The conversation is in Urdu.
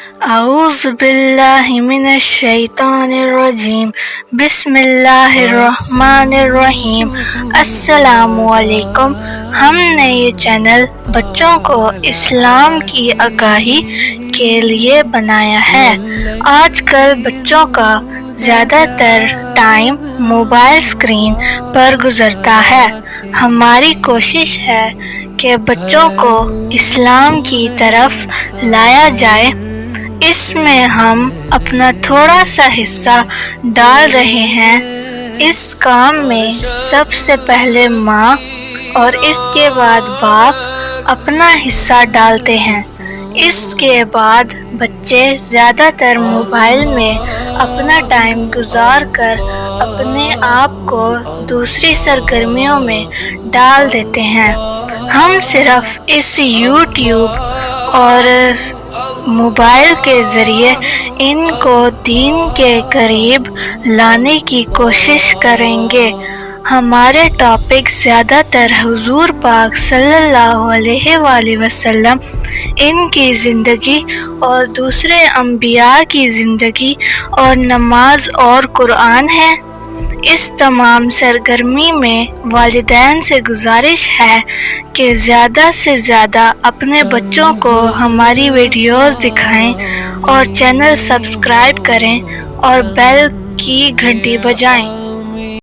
اعوذ باللہ من الشیطان الرجیم بسم اللہ الرحمن الرحیم۔ السلام علیکم۔ ہم نے یہ چینل بچوں کو اسلام کی آگاہی کے لیے بنایا ہے۔ آج کل بچوں کا زیادہ تر ٹائم موبائل اسکرین پر گزرتا ہے۔ ہماری کوشش ہے کہ بچوں کو اسلام کی طرف لایا جائے۔ اس میں ہم اپنا تھوڑا سا حصہ ڈال رہے ہیں۔ اس کام میں سب سے پہلے ماں اور اس کے بعد باپ اپنا حصہ ڈالتے ہیں۔ اس کے بعد بچے زیادہ تر موبائل میں اپنا ٹائم گزار کر اپنے آپ کو دوسری سرگرمیوں میں ڈال دیتے ہیں۔ ہم صرف اس یوٹیوب اور موبائل کے ذریعے ان کو دین کے قریب لانے کی کوشش کریں گے۔ ہمارے ٹاپک زیادہ تر حضور پاک صلی اللہ علیہ وآلہ وسلم، ان کی زندگی اور دوسرے انبیاء کی زندگی اور نماز اور قرآن ہے۔ اس تمام سرگرمی میں والدین سے گزارش ہے کہ زیادہ سے زیادہ اپنے بچوں کو ہماری ویڈیوز دکھائیں اور چینل سبسکرائب کریں اور بیل کی گھنٹی بجائیں۔